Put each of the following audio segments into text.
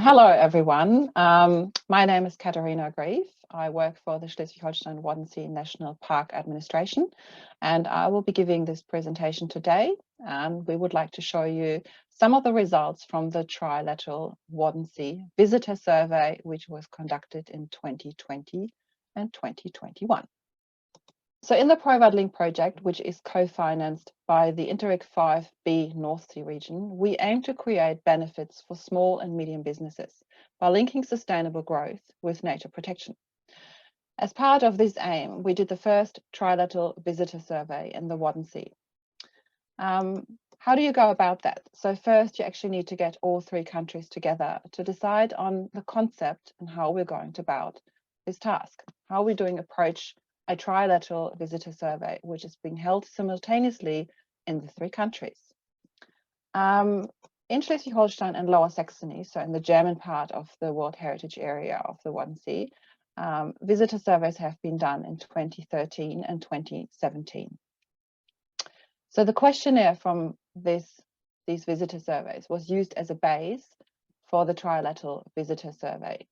Hello, everyone. My name is Catharina Greve. I work for the Schleswig-Holstein Wadden Sea National Park Administration, and I will be giving this presentation today. And we would like to show you some of the results from the Trilateral Wadden Sea Visitor Survey, which was conducted in 2020 and 2021. So in the ProWaddling project, which is co-financed by the Interreg 5B North Sea region, we aim to create benefits for small and medium businesses by linking sustainable growth with nature protection. As part of this aim, we did the first trilateral visitor survey in the Wadden Sea. How do you go about that? So first, you actually need to get all three countries together to decide on the concept and how we're going to about this task. How we're doing approach a trilateral visitor survey, which is being held simultaneously in the three countries. In Schleswig-Holstein and Lower Saxony, so in the German part of the World Heritage Area of the Wadden Sea, visitor surveys have been done in 2013 and 2017. So the questionnaire from these visitor surveys was used as a base for the trilateral visitor survey.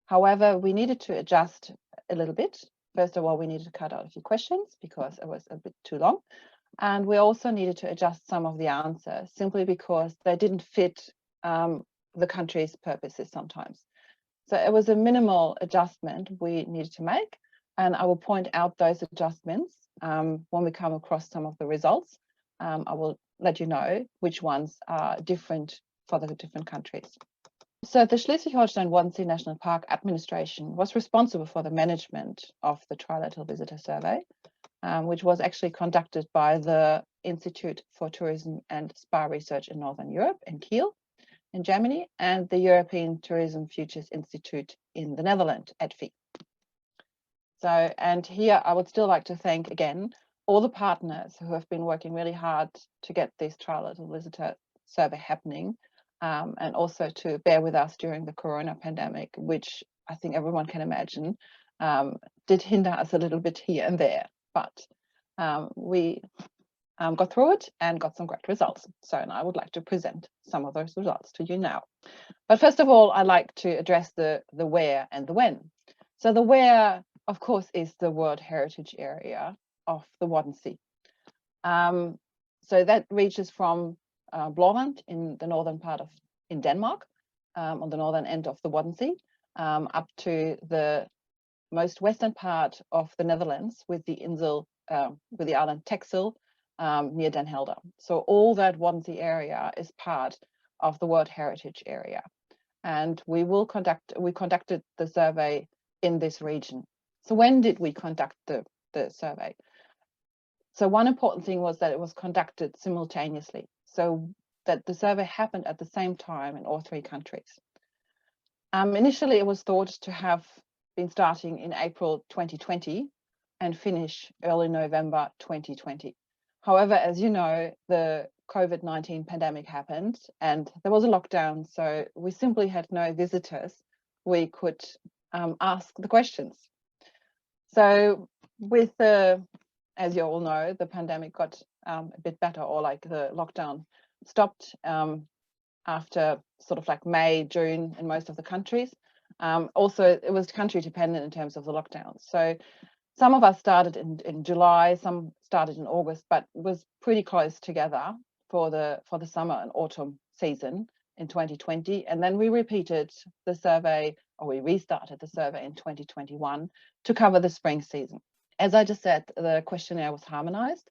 However, we needed to adjust a little bit. First of all, we needed to cut out a few questions because it was a bit too long. And we also needed to adjust some of the answers simply because they didn't fit the country's purposes sometimes. So it was a minimal adjustment we needed to make. And I will point out those adjustments when we come across some of the results. I will let you know which ones are different for the different countries. So the Schleswig-Holstein Wadden Sea National Park Administration was responsible for the management of the Trilateral Visitor Survey, which was actually conducted by the Institute for Tourism and Spa Research in Northern Europe in Kiel in Germany and the European Tourism Futures Institute in the Netherlands at VI. So, and here I would still like to thank again all the partners who have been working really hard to get this Trilateral Visitor Survey happening. And also to bear with us during the corona pandemic, which I think everyone can imagine did hinder us a little bit here and there, but we got through it and got some great results. So and I would like to present some of those results to you now. But first of all, I'd like to address the where and the when. So the where, of course, is the World Heritage Area of the Wadden Sea. So that reaches from Blåvand in the northern part of Denmark, on the northern end of the Wadden Sea, up to the most western part of the Netherlands with the island Texel near Den Helder. So all that Wadden Sea area is part of the World Heritage Area, and we conducted the survey in this region. So when did we conduct the survey? So one important thing was that it was conducted simultaneously, so that the survey happened at the same time in all three countries. Initially, it was thought to have been starting in April 2020 and finish early November 2020. However, as you know, the COVID-19 pandemic happened and there was a lockdown, so we simply had no visitors we could ask the questions. So with as you all know, the pandemic got a bit better, or like the lockdown stopped after sort of like May, June in most of the countries. Also, it was country dependent in terms of the lockdowns. So some of us started in July, some started in August, but it was pretty close together for the summer and autumn season in 2020. And then we repeated the survey, or we restarted the survey in 2021 to cover the spring season. As I just said, the questionnaire was harmonized.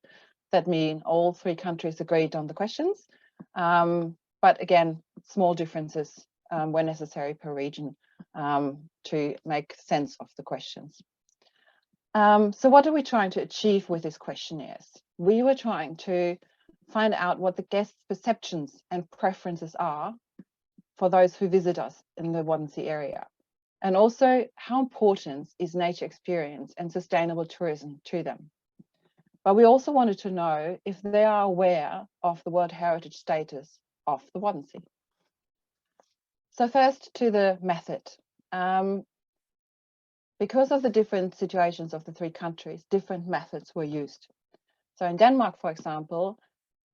That means all three countries agreed on the questions. But again, small differences were necessary per region to make sense of the questions. So what are we trying to achieve with these questionnaires? We were trying to find out what the guests' perceptions and preferences are for those who visit us in the Wadden Sea area. And also, how important is nature experience and sustainable tourism to them? But we also wanted to know if they are aware of the World Heritage status of the Wadden Sea. So first to the method. Because of the different situations of the three countries, different methods were used. So in Denmark, for example,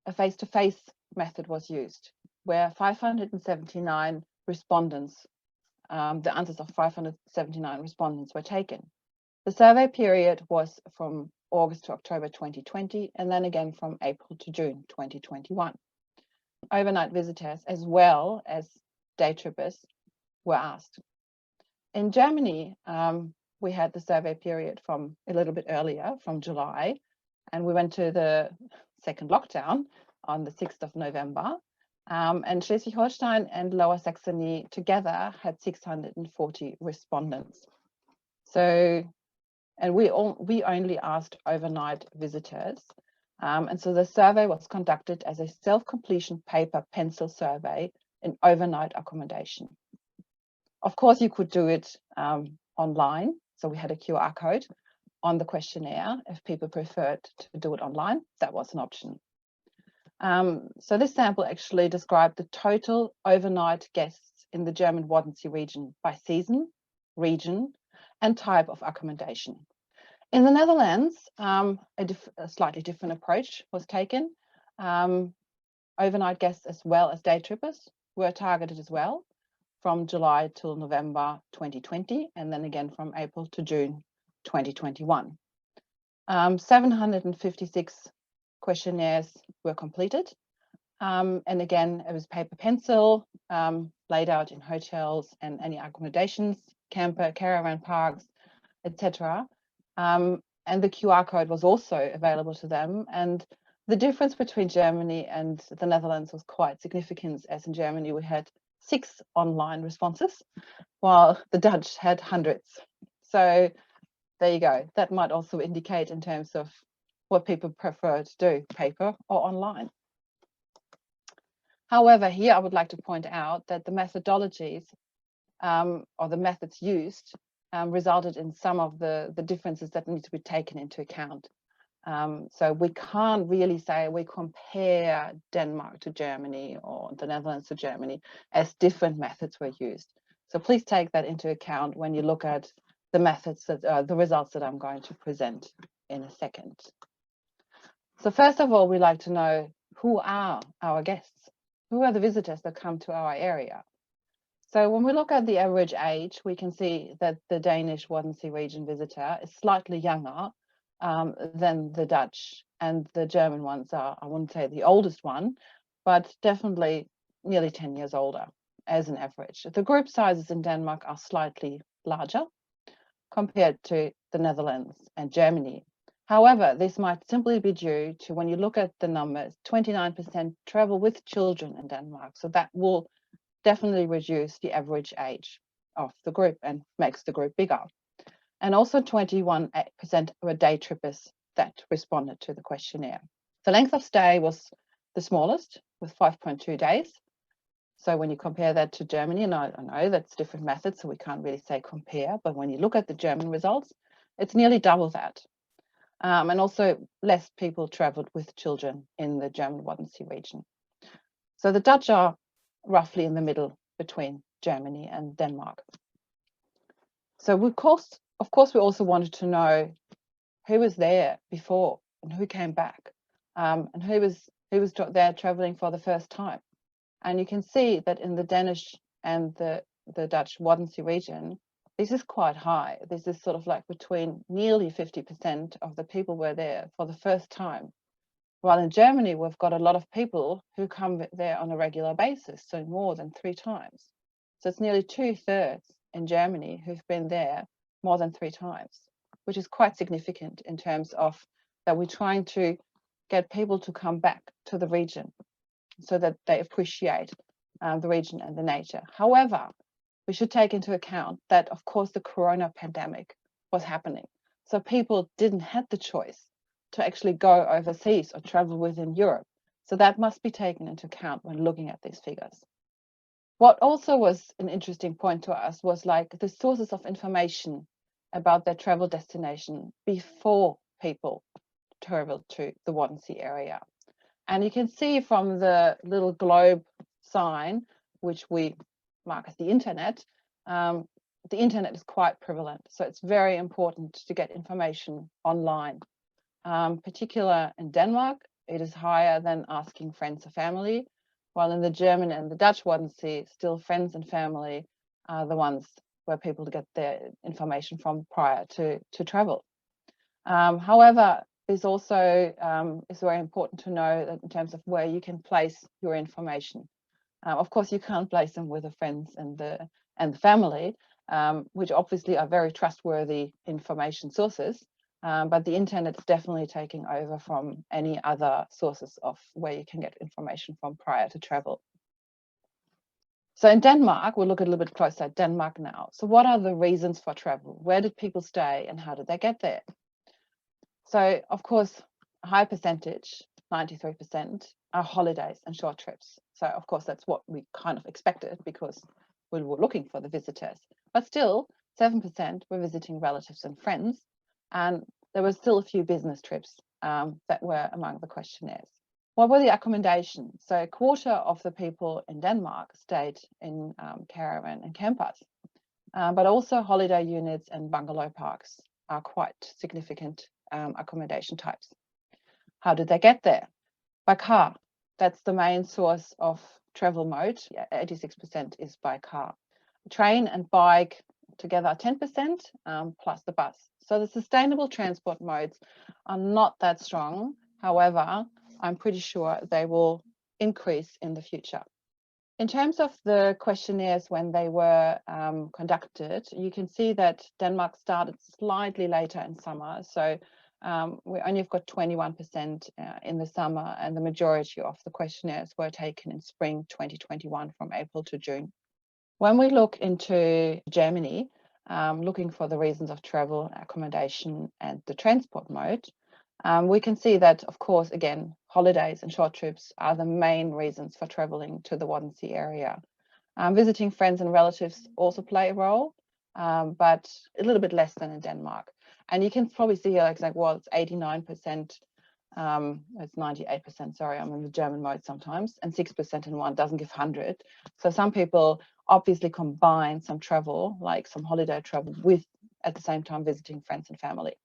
a face-to-face method was used, where 579 respondents, the answers of 579 respondents were taken. The survey period was from August to October 2020, and then again from April to June 2021. Overnight visitors as well as day trippers were asked. In Germany, we had the survey period from a little bit earlier, from July, and we went to the second lockdown on the 6th of November. And Schleswig-Holstein and Lower Saxony together had 640 respondents. So, and we only asked overnight visitors. And so the survey was conducted as a self-completion paper pencil survey in overnight accommodation. Of course, you could do it online. So we had a QR code on the questionnaire. If people preferred to do it online, that was an option. So this sample actually described the total overnight guests in the German Wadden Sea region by season, region, and type of accommodation. In the Netherlands, a slightly different approach was taken. Overnight guests as well as day trippers were targeted as well, from July till November 2020, and then again from April to June 2021. 756 questionnaires were completed. And again, it was paper pencil, laid out in hotels and any accommodations, camper, caravan parks, etc. And the QR code was also available to them. And the difference between Germany and the Netherlands was quite significant, as in Germany we had 6 online responses, while the Dutch had hundreds. So there you go. That might also indicate in terms of what people prefer to do, paper or online. However, here I would like to point out that the methodologies or the methods used resulted in some of the differences that need to be taken into account. So we can't really say we compare Denmark to Germany or the Netherlands to Germany, as different methods were used. So please take that into account when you look at the methods that the results that I'm going to present in a second. So first of all, we like to know, who are our guests? Who are the visitors that come to our area? So when we look at the average age, we can see that the Danish Wadden Sea region visitor is slightly younger than the Dutch, and the German ones are, I wouldn't say the oldest one, but definitely nearly 10 years older as an average. The group sizes in Denmark are slightly larger compared to the Netherlands and Germany. However, this might simply be due to, when you look at the numbers, 29% travel with children in Denmark. So that will definitely reduce the average age of the group and makes the group bigger. And also 21% were day trippers that responded to the questionnaire. The length of stay was the smallest, with 5.2 days. So when you compare that to Germany, and I know that's different methods, so we can't really say compare, but when you look at the German results, it's nearly double that. And also less people traveled with children in the German Wadden Sea region. So the Dutch are roughly in the middle between Germany and Denmark. So of course, we also wanted to know who was there before and who came back, and who was there traveling for the first time. And you can see that in the Danish and the Dutch Wadden Sea region, this is quite high. This is sort of like between nearly 50% of the people were there for the first time. While in Germany, we've got a lot of people who come there on a regular basis, so more than 3 times. So it's nearly 2/3 in Germany who've been there more than 3 times, which is quite significant in terms of that we're trying to get people to come back to the region so that they appreciate the region and the nature. However, we should take into account that, of course, the corona pandemic was happening. So people didn't have the choice to actually go overseas or travel within Europe. So that must be taken into account when looking at these figures. What also was an interesting point to us was like the sources of information about their travel destination before people traveled to the Wadden Sea area. And you can see from the little globe sign, which we mark as the internet is quite prevalent. So it's very important to get information online. Particular in Denmark, it is higher than asking friends or family. while in the German and the Dutch Wadden Sea, still friends and family are the ones where people get their information from prior to travel. However, it's also it's very important to know that in terms of where you can place your information. Of course, you can't place them with the friends and the family, which obviously are very trustworthy information sources. But the internet is definitely taking over from any other sources of where you can get information from prior to travel. So in Denmark, we'll look a little bit closer at Denmark now. So what are the reasons for travel? Where did people stay and how did they get there? So of course, a high percentage, 93%, are holidays and short trips. So of course, that's what we kind of expected because we were looking for the visitors. But still, 7% were visiting relatives and friends. And there were still a few business trips that were among the questionnaires. What were the accommodations? So a quarter of the people in Denmark stayed in caravan and campers, but also holiday units and bungalow parks are quite significant accommodation types. How did they get there? By car. That's the main source of travel mode. 86% is by car. Train and bike together 10% plus the bus. So the sustainable transport modes are not that strong. However, I'm pretty sure they will increase in the future. In terms of the questionnaires when they were conducted, you can see that Denmark started slightly later in summer. So we only have got 21% in the summer, and the majority of the questionnaires were taken in spring 2021 from April to June. When we look into Germany, looking for the reasons of travel, accommodation, and the transport mode, we can see that, of course, again, holidays and short trips are the main reasons for traveling to the Wadden Sea area. Visiting friends and relatives also play a role, but a little bit less than in Denmark. And you can probably see here, like, well, it's 89%, it's 98%, sorry, I'm in the German mode sometimes, and 6% in one doesn't give 100. So some people obviously combine some travel, like some holiday travel, with at the same time visiting friends and family.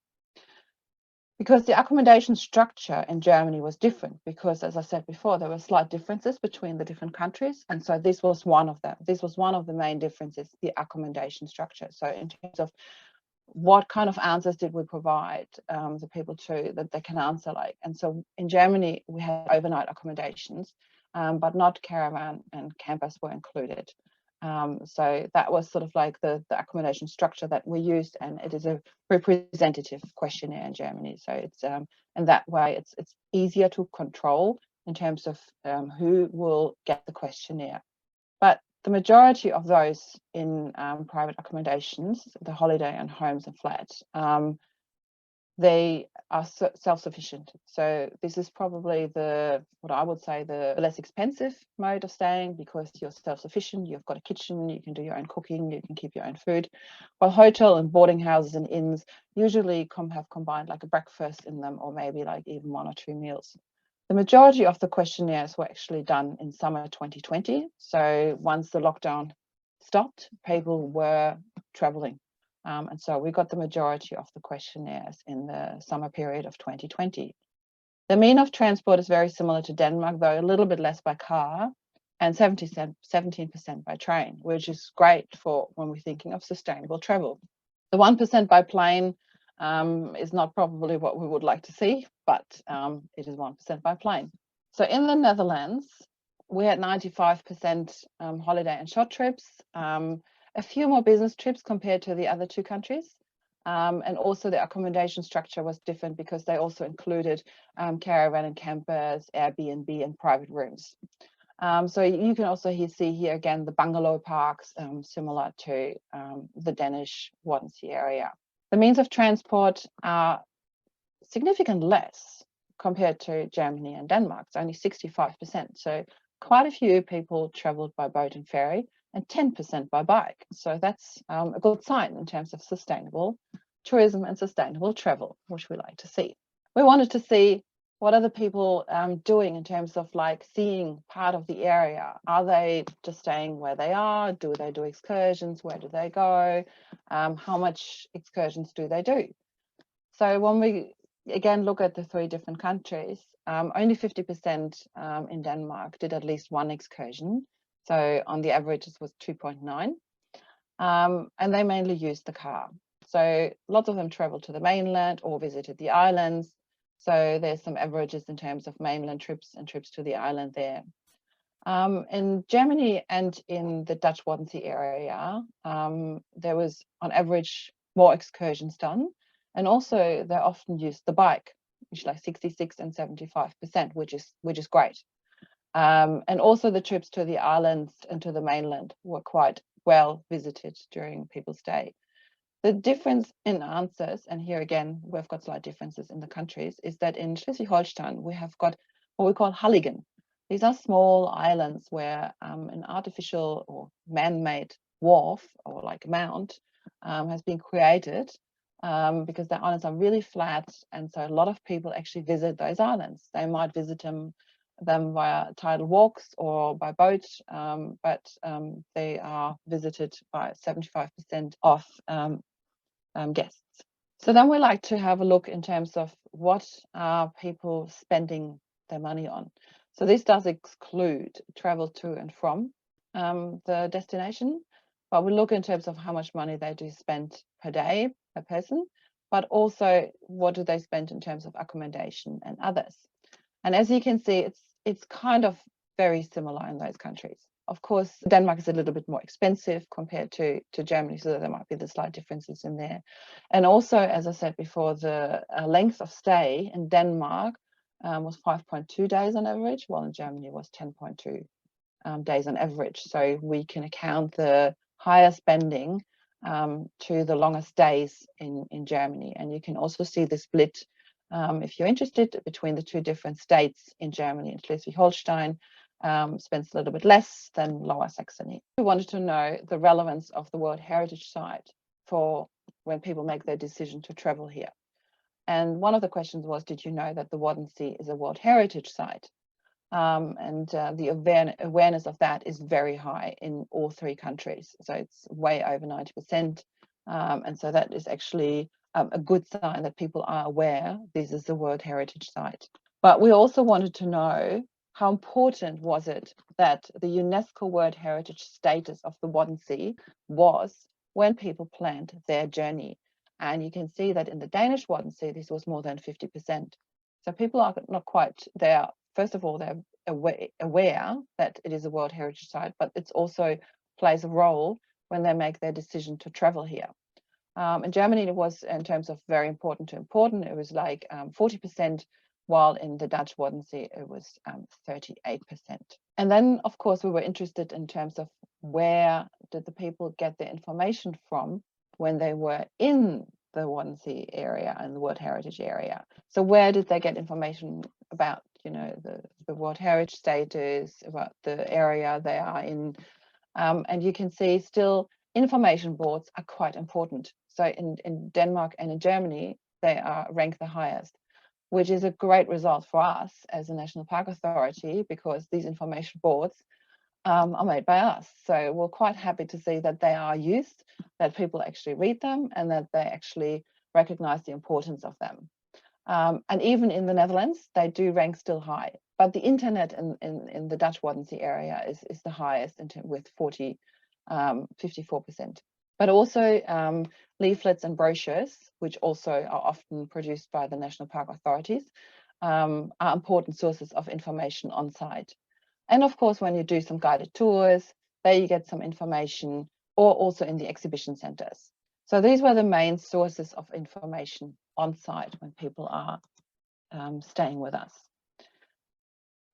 Because the accommodation structure in Germany was different, because as I said before, there were slight differences between the different countries. And so this was one of them. This was one of the main differences, the accommodation structure. So in terms of what kind of answers did we provide the people to that they can answer like. And so in Germany, we had overnight accommodations, but not caravan and campers were included. So that was sort of like the accommodation structure that we used, and it is a representative questionnaire in Germany. So it's in that way, it's easier to control in terms of who will get the questionnaire. But the majority of those in private accommodations, the holiday and homes and flats, they are self-sufficient. So this is probably what I would say the less expensive mode of staying, because you're self-sufficient, you've got a kitchen, you can do your own cooking, you can keep your own food. While hotel and boarding houses and inns usually have combined like a breakfast in them, or maybe like even 1 or 2 meals. The majority of the questionnaires were actually done in summer 2020. So once the lockdown stopped, people were traveling. And so we got the majority of the questionnaires in the summer period of 2020. The mean of transport is very similar to Denmark, though a little bit less by car, and 17% by train, which is great for when we're thinking of sustainable travel. The 1% by plane is not probably what we would like to see, but it is 1% by plane. So in the Netherlands, we had 95% holiday and short trips, a few more business trips compared to the other 2 countries. And also the accommodation structure was different because they also included caravan and campers, Airbnb, and private rooms. So you can also see here again the bungalow parks, similar to the Danish Wadden Sea area. The means of transport are significantly less compared to Germany and Denmark. It's only 65%. So quite a few people traveled by boat and ferry, and 10% by bike. So that's a good sign in terms of sustainable tourism and sustainable travel, which we like to see. We wanted to see what are the people doing in terms of like seeing part of the area. Are they just staying where they are? Do they do excursions? Where do they go? How much excursions do they do? So when we again look at the 3 different countries, only 50% in Denmark did at least one excursion. So on the average, it was 2.9. And they mainly used the car. So lots of them traveled to the mainland or visited the islands. So there's some averages in terms of mainland trips and trips to the island there. In Germany and in the Dutch Wadden Sea area, there was on average more excursions done. And also they often used the bike, which is like 66 and 75%, which is great. And also the trips to the islands and to the mainland were quite well visited during people's stay. The difference in answers, and here again, we've got slight differences in the countries, is that in Schleswig-Holstein, we have got what we call Halligen. These are small islands where an artificial or man-made wharf or like mount has been created because the islands are really flat. And so a lot of people actually visit those islands. They might visit them via tidal walks or by boat, but they are visited by 75% of guests. So then we like to have a look in terms of what are people spending their money on. So this does exclude travel to and from the destination, but we look in terms of how much money they do spend per day, per person, but also what do they spend in terms of accommodation and others. And as you can see, it's kind of very similar in those countries. Of course, Denmark is a little bit more expensive compared to Germany, so there might be the slight differences in there. And also, as I said before, the length of stay in Denmark was 5.2 days on average, while in Germany was 10.2 days on average. So we can account the higher spending to the longer stays in Germany. And you can also see the split, if you're interested, between the 2 different states in Germany. And Schleswig-Holstein spends a little bit less than Lower Saxony. We wanted to know the relevance of the World Heritage Site for when people make their decision to travel here. And one of the questions was, did you know that the Wadden Sea is a World Heritage Site? The awareness of that is very high in all 3 countries. So it's way over 90%. And so that is actually a good sign that people are aware this is the World Heritage Site. But we also wanted to know how important was it that the UNESCO World Heritage status of the Wadden Sea was when people planned their journey. And you can see that in the Danish Wadden Sea, this was more than 50%. So people are not quite there. First of all, they're aware that it is a World Heritage Site, but it also plays a role when they make their decision to travel here. In Germany, it was, in terms of very important to important, it was like 40%, while in the Dutch Wadden Sea, it was 38%. And then, of course, we were interested in terms of where did the people get their information from when they were in the Wadden Sea area and the World Heritage area. So where did they get information about, you know, the World Heritage status, about the area they are in? And you can see still information boards are quite important. So in Denmark and in Germany, they are ranked the highest, which is a great result for us as a National Park Authority, because these information boards are made by us. So we're quite happy to see that they are used, that people actually read them, and that they actually recognize the importance of them. And even in the Netherlands, they do rank still high. But the internet in the Dutch Wadden Sea area is the highest with 54%. But also leaflets and brochures, which also are often produced by the national park authorities, are important sources of information on site. And of course, when you do some guided tours, there you get some information, or also in the exhibition centers. So these were the main sources of information on site when people are staying with us.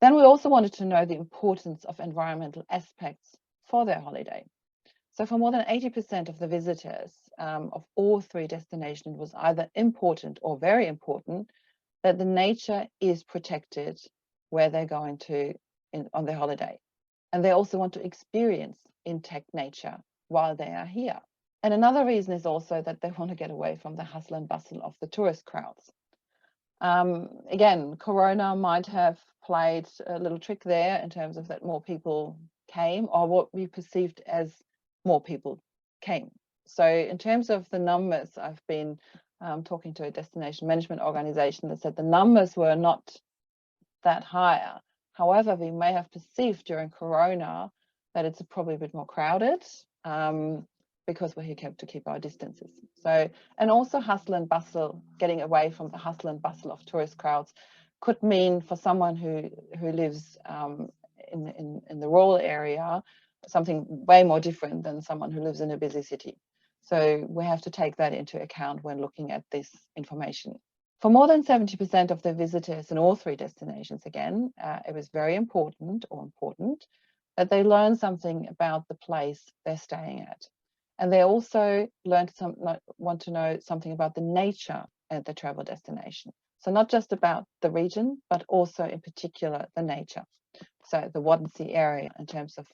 Then we also wanted to know the importance of environmental aspects for their holiday. So for more than 80% of the visitors of all 3 destinations, it was either important or very important that the nature is protected where they're going to on their holiday. And they also want to experience intact nature while they are here. And another reason is also that they want to get away from the hustle and bustle of the tourist crowds. Again, Corona might have played a little trick there in terms of that more people came, or what we perceived as more people came. So in terms of the numbers I've been talking to a destination management organization that said the numbers were not that higher. However, we may have perceived during Corona that it's probably a bit more crowded because we're here to keep our distances. So, and also hustle and bustle, getting away from the hustle and bustle of tourist crowds could mean for someone who lives in the rural area, something way more different than someone who lives in a busy city. So we have to take that into account when looking at this information. For more than 70% of the visitors in all three destinations, again, it was very important that they learn something about the place they're staying at. And they also want to know something about the nature at the travel destination. So not just about the region, but also in particular the nature. So the Wadden Sea area in terms of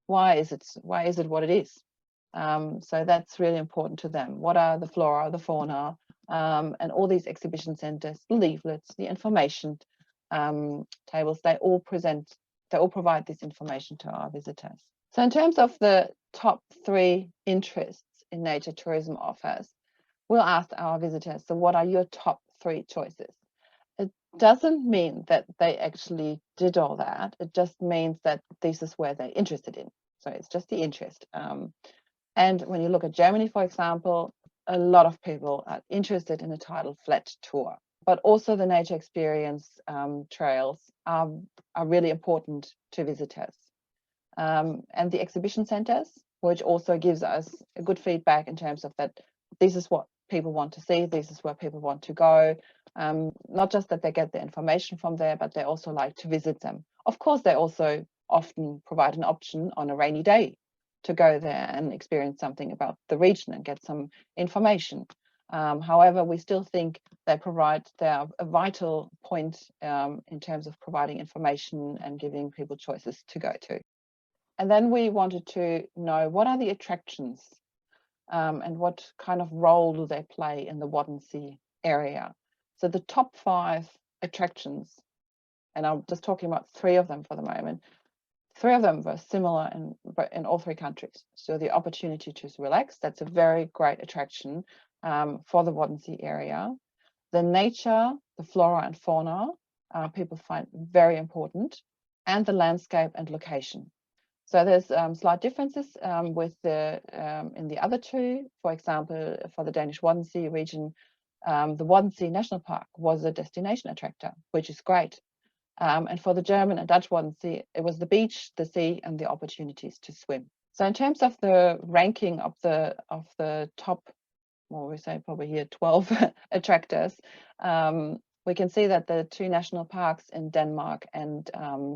why is it what it is. So that's really important to them. What are the flora, the fauna, and all these exhibition centres, the leaflets, the information tables, they all provide this information to our visitors. So in terms of the top 3 interests in nature tourism offers, we'll ask our visitors, so what are your top 3 choices? It doesn't mean that they actually did all that. It just means that this is where they're interested in. So it's just the interest. And when you look at Germany, for example, a lot of people are interested in a tidal flat tour, but also the nature experience trails are really important to visitors. And the exhibition centers, which also gives us a good feedback in terms of that this is what people want to see, this is where people want to go. Not just that they get the information from there, but they also like to visit them. Of course, they also often provide an option on a rainy day to go there and experience something about the region and get some information. However, we still think they're a vital point in terms of providing information and giving people choices to go to. And then we wanted to know what are the attractions and what kind of role do they play in the Wadden Sea area. So the top 5 attractions, and I'm just talking about 3 of them for the moment, 3 of them were similar in all 3 countries. So the opportunity to relax, that's a very great attraction for the Wadden Sea area. The nature, the flora and fauna, people find very important, and the landscape and location. So there's slight differences with in the other 2. For example, for the Danish Wadden Sea region, the Wadden Sea National Park was a destination attractor, which is great. And for the German and Dutch Wadden Sea, it was the beach, the sea, and the opportunities to swim. So in terms of the ranking of the top, well, we say probably here 12 attractors, we can see that the 2 national parks in Denmark and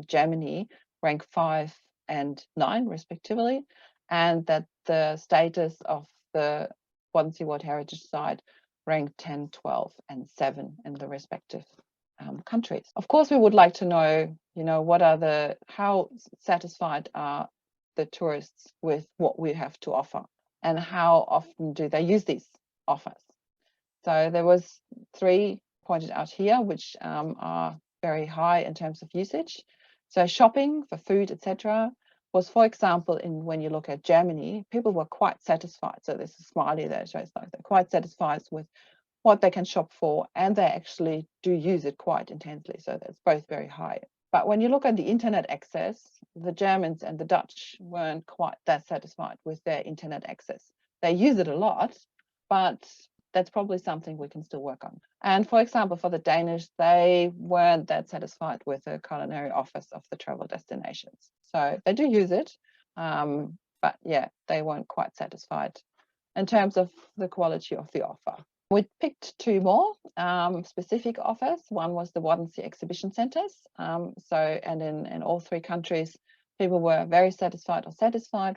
Germany rank 5 and 9 respectively, and that the status of the Wadden Sea World Heritage Site ranked 10, 12, and 7 in the respective countries. Of course, we would like to know, how satisfied are the tourists with what we have to offer, and how often do they use these offers. So there was 3 pointed out here, which are very high in terms of usage. So shopping for food, etc., was, for example, when you look at Germany, people were quite satisfied. So there's a smiley there, shows like they're quite satisfied with what they can shop for, and they actually do use it quite intensely. So that's both very high. But when you look at the internet access, the Germans and the Dutch weren't quite that satisfied with their internet access. They use it a lot, but that's probably something we can still work on. And for example, for the Danish, they weren't that satisfied with the culinary offers of the travel destinations. So they do use it, but yeah, they weren't quite satisfied in terms of the quality of the offer. We picked 2 more specific offers. One was the Wadden Sea exhibition centres. And in all 3 countries, people were very satisfied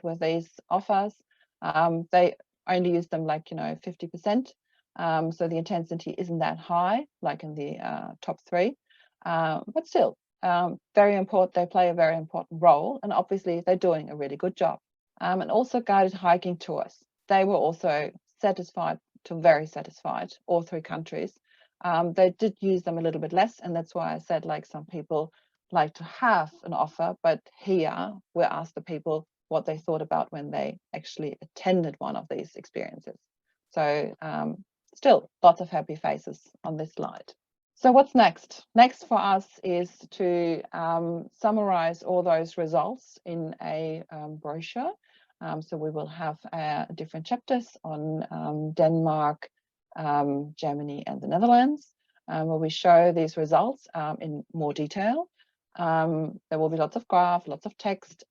with these offers. They only use them 50%. So the intensity isn't that high, like in the top 3. But still, very important. They play a very important role, and obviously they're doing a really good job. And also guided hiking tours. They were also satisfied to very satisfied, all 3 countries. They did use them a little bit less, and that's why I said some people like to have an offer, but here we asked the people what they thought about when they actually attended one of these experiences. So still lots of happy faces on this slide. So what's next? Next for us is to summarize all those results in a brochure. So we will have different chapters on Denmark, Germany and the Netherlands, where we show these results in more detail. There will be lots of graph, lots of text.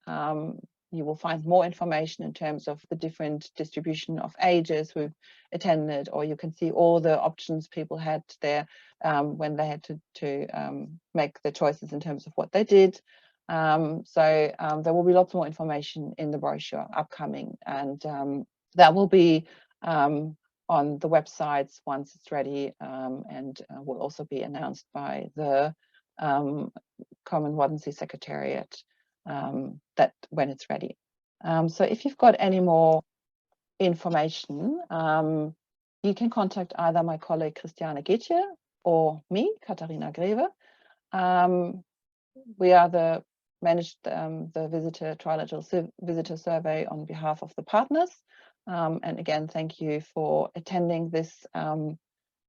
You will find more information in terms of the different distribution of ages who've attended, or you can see all the options people had there when they had to make the choices in terms of what they did. So there will be lots more information in the brochure upcoming, and that will be on the websites once it's ready, and will also be announced by the Common Wadden Sea Secretariat that when it's ready. So if you've got any more information, you can contact either my colleague Christiane Getje or me, Catharina Greve. We are managed the Trilateral Visitor Survey on behalf of the partners. And again, thank you for attending this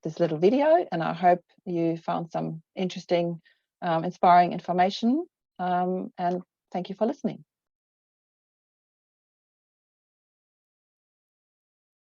this little video, and I hope you found some interesting, inspiring information, and thank you for listening.